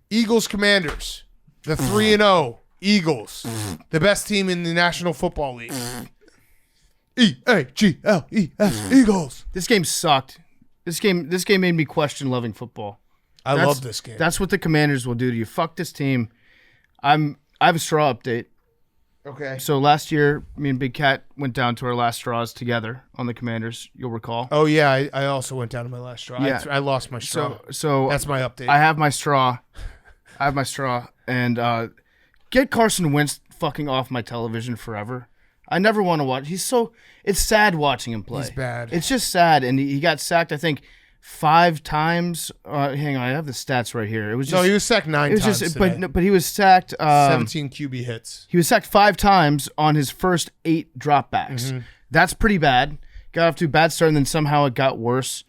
Eagles Commanders. The 3-0 Eagles. The best team in the National Football League. EAGLES. Eagles. This game sucked. This game made me question loving football. I love this game. That's what the Commanders will do to you. Fuck this team. I have a straw update. Okay. So last year, me and Big Cat went down to our last straws together on the Commanders. You'll recall. Oh yeah, I also went down to my last straw. Yeah. I lost my straw. So that's my update. I have my straw. And get Carson Wentz fucking off my television forever. I never want to watch. It's sad watching him play. He's bad. It's just sad, and he got sacked, I think, 5 times. Hang on, I have the stats right here. It was just, he was sacked 9 times today. But he was sacked 17 QB hits. He was sacked 5 times on his first 8 dropbacks. Mm-hmm. That's pretty bad. Got off to a bad start, and then somehow it got worse.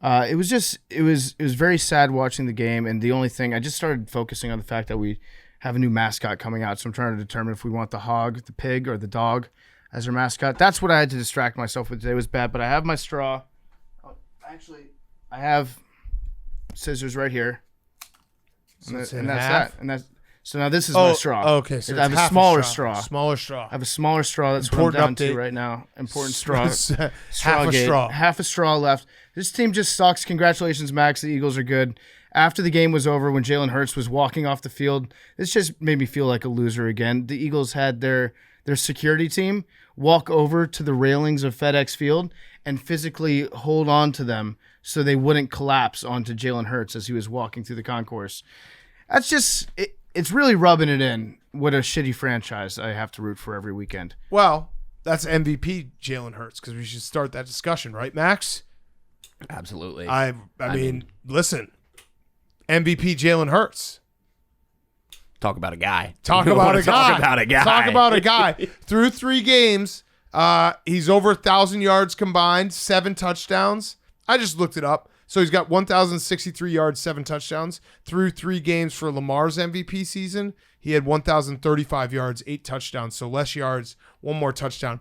It was very sad watching the game, and the only thing I just started focusing on the fact that we have a new mascot coming out, so I'm trying to determine if we want the hog, the pig, or the dog as our mascot. That's what I had to distract myself with today. It was bad, but I have my straw. Actually, I have scissors right here. So that's that. And that's so now this is my straw. Okay, so I have a smaller straw. Smaller straw. I have a smaller straw. That's Important what I'm down update. to right now. Important straw. Half a straw. Half a straw left. This team just sucks. Congratulations, Max. The Eagles are good. After the game was over, when Jalen Hurts was walking off the field, this just made me feel like a loser again. The Eagles had their security team walk over to the railings of FedEx Field and physically hold on to them so they wouldn't collapse onto Jalen Hurts as he was walking through the concourse. That's just it's really rubbing it in. What a shitty franchise I have to root for every weekend. Well, that's MVP Jalen Hurts, because we should start that discussion, right, Max? Absolutely. I mean, listen, MVP Jalen Hurts. Talk about a guy. Talk about a guy. Through 3 games, he's over 1,000 yards combined, 7 touchdowns. I just looked it up. So he's got 1,063 yards, 7 touchdowns. Through 3 games for Lamar's MVP season, he had 1,035 yards, 8 touchdowns. So less yards, 1 more touchdown.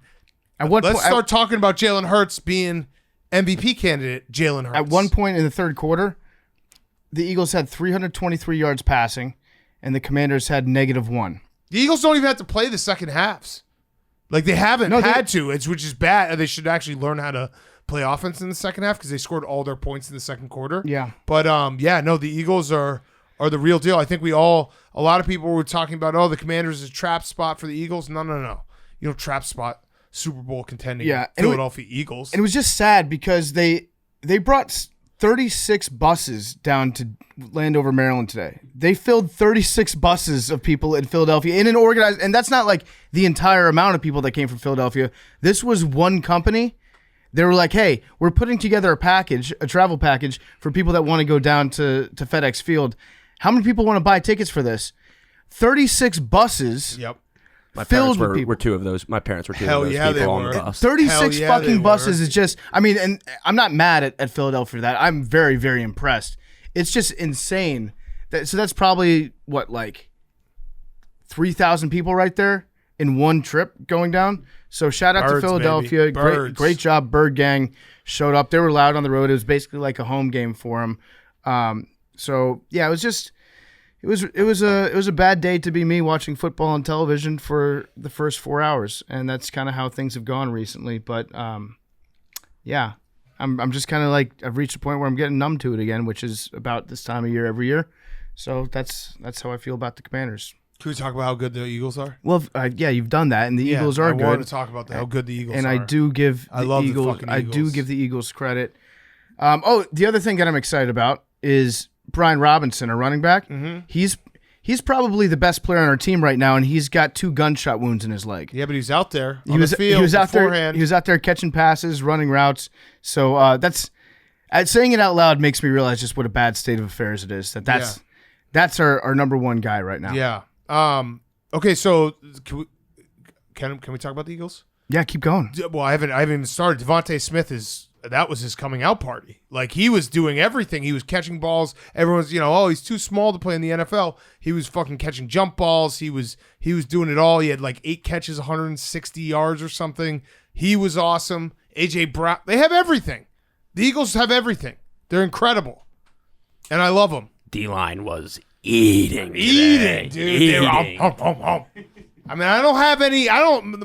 Let's start talking about Jalen Hurts being MVP candidate, Jalen Hurts. At one point in the third quarter, the Eagles had 323 yards passing, and the Commanders had -1. The Eagles don't even have to play the second halves. Like, they haven't had to, which is bad. They should actually learn how to play offense in the second half, because they scored all their points in the second quarter. Yeah. But, the Eagles are the real deal. I think a lot of people were talking about, the Commanders is a trap spot for the Eagles. No. You know, trap spot, Super Bowl contending Philadelphia Eagles. And it was just sad because they brought 36 buses down to Landover, Maryland today. They filled 36 buses of people in Philadelphia in an organized, and that's not like the entire amount of people that came from Philadelphia. This was one company. They were like, hey, we're putting together a travel package for people that want to go down to FedEx Field. How many people want to buy tickets for this? 36 buses. Yep. My parents were 2 of those. My parents were 2 of those people on the bus. 36 fucking buses is just, I mean, and I'm not mad at Philadelphia for that. I'm very, very impressed. It's just insane. So that's probably, 3,000 people right there in one trip going down. So shout out to Philadelphia. Great job. Bird Gang showed up. They were loud on the road. It was basically like a home game for them. So yeah, it was just, it was a bad day to be me watching football on television for the first 4 hours, and that's kind of how things have gone recently. But yeah, I'm just kind of like, I've reached a point where I'm getting numb to it again, which is about this time of year every year. So that's how I feel about the Commanders. Can we talk about how good the Eagles are? Well, yeah, you've done that, and the Eagles are good. I wanted to talk about how good the Eagles are. And I do give the Eagles credit. The other thing that I'm excited about is Brian Robinson, a running back. Mm-hmm. He's probably the best player on our team right now, and he's got 2 gunshot wounds in his leg. Yeah, but he's out there on the field. He was out there catching passes, running routes. So saying it out loud makes me realize just what a bad state of affairs it is. That's our number 1 guy right now. Yeah. Okay, so can we talk about the Eagles? Yeah, keep going. Well, I haven't even started. Devontae Smith that was his coming out party. Like, he was doing everything. He was catching balls. Everyone's, he's too small to play in the NFL. He was fucking catching jump balls. He was doing it all. He had like 8 catches, 160 yards or something. He was awesome. AJ Brown. They have everything. The Eagles have everything. They're incredible. And I love them. D-line was eating, dude. They were I mean, I don't have any.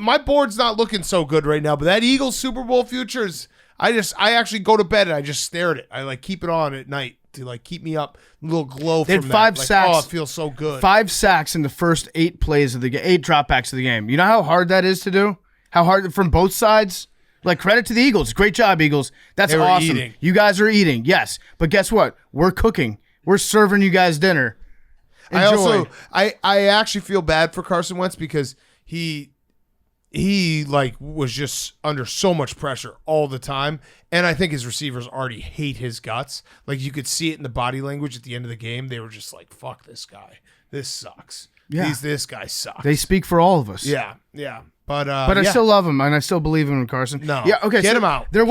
My board's not looking so good right now. But that Eagles Super Bowl future is. I actually go to bed and I just stare at it. I like keep it on at night to like keep me up. A little glow they from had 5 that. sacks. Oh, it feels so good. 5 sacks in the first 8 plays of the game. 8 dropbacks of the game. You know how hard that is to do? How hard from both sides? Like, credit to the Eagles. Great job, Eagles. That's awesome. Eating. You guys are eating, yes. But guess what? We're cooking. We're serving you guys dinner. Enjoy. I actually feel bad for Carson Wentz because he like was just under so much pressure all the time, and I think his receivers already hate his guts. Like you could see it in the body language at the end of the game. They were just like, "Fuck this guy. This sucks. Yeah. This guy sucks." They speak for all of us. Yeah. But I still love him, and I still believe in Carson. No. Yeah. Okay. Get him out. There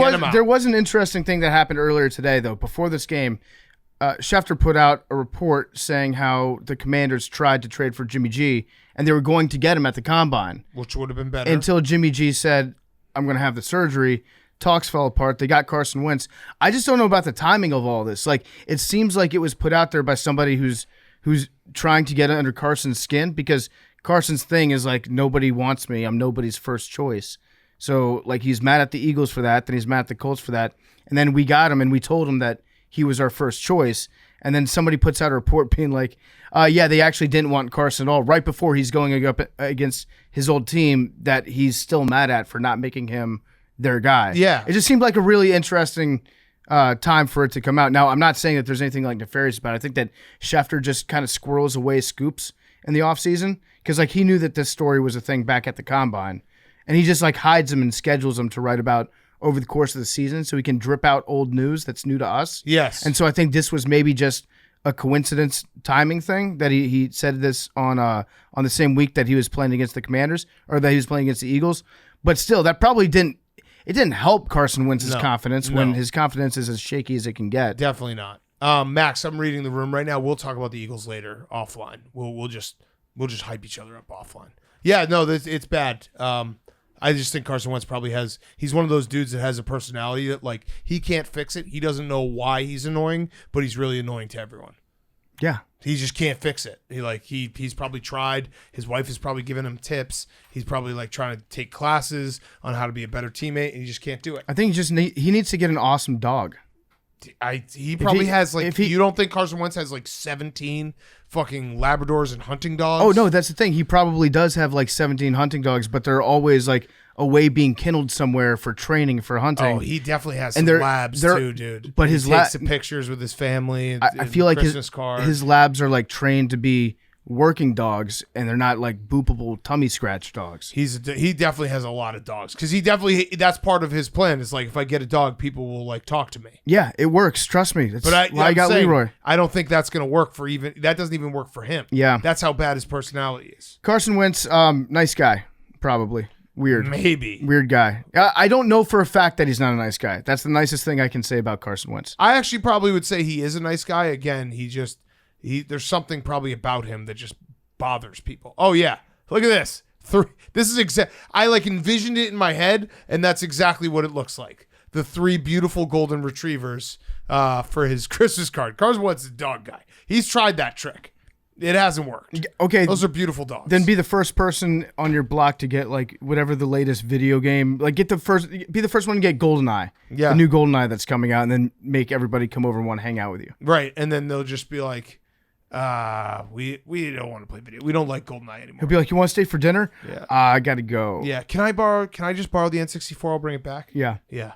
was an interesting thing that happened earlier today, though. Before this game, Schefter put out a report saying how the Commanders tried to trade for Jimmy G, and they were going to get him at the Combine. Which would have been better. Until Jimmy G said, I'm going to have the surgery. Talks fell apart. They got Carson Wentz. I just don't know about the timing of all this. Like, it seems like it was put out there by somebody who's trying to get under Carson's skin, because Carson's thing is like, nobody wants me. I'm nobody's first choice. So, like, he's mad at the Eagles for that. Then he's mad at the Colts for that. And then we got him, and we told him that he was our first choice. And then somebody puts out a report being like, yeah, they actually didn't want Carson at all, right before he's going up against his old team that he's still mad at for not making him their guy. Yeah. It just seemed like a really interesting time for it to come out. Now, I'm not saying that there's anything like nefarious about it. I think that Schefter just kind of squirrels away scoops in the offseason because like he knew that this story was a thing back at the Combine. And he just like hides them and schedules them to write about over the course of the season so he can drip out old news that's new to us. Yes. And so I think this was maybe just a coincidence timing thing that he said this on the same week that he was playing against the Commanders or that he was playing against the Eagles. But still, that probably didn't help Carson Wentz's confidence when his confidence is as shaky as it can get. Definitely not. Max, I'm reading the room right now. We'll talk about the Eagles later offline. We'll just hype each other up offline. Yeah, no, it's bad. I just think Carson Wentz probably he's one of those dudes that has a personality that like he can't fix it. He doesn't know why he's annoying, but he's really annoying to everyone. Yeah. He just can't fix it. He's probably tried. His wife has probably given him tips. He's probably like trying to take classes on how to be a better teammate, and he just can't do it. I think he needs to get an awesome dog. He probably has like. You don't think Carson Wentz has like 17 fucking Labradors and hunting dogs? Oh no, that's the thing. He probably does have like 17 hunting dogs, but they're always like away being kenneled somewhere for training for hunting. Oh, he definitely has some labs too, dude. But he his takes some pictures with his family. And, I feel like Christmas his labs are like trained to be working dogs, and they're not like boopable tummy scratch dogs. He definitely has a lot of dogs because that's part of his plan. It's like if I get a dog, people will like talk to me. Yeah, it works. Trust me. That's why I got Leroy. I don't think that's gonna work that doesn't even work for him. Yeah, that's how bad his personality is. Carson Wentz, nice guy, probably. Weird. Maybe. Weird guy. I don't know for a fact that he's not a nice guy. That's the nicest thing I can say about Carson Wentz. I actually probably would say he is a nice guy. Again, there's something probably about him that just bothers people. Oh yeah, look at this. This is I like envisioned it in my head, and that's exactly what it looks like. The 3 beautiful golden retrievers for his Christmas card. Carson Wentz is a dog guy. He's tried that trick. It hasn't worked. Okay, those are beautiful dogs. Then be the first person on your block to get like whatever the latest video game. Like be the first one to get GoldenEye. Yeah, the new GoldenEye that's coming out, and then make everybody come over and want to hang out with you. Right, and then they'll just be like, we don't want to play video. We don't like GoldenEye anymore. He'll be like, you want to stay for dinner? Yeah. I gotta go. Yeah. Can I just borrow the N64? I'll bring it back. Yeah. Yeah.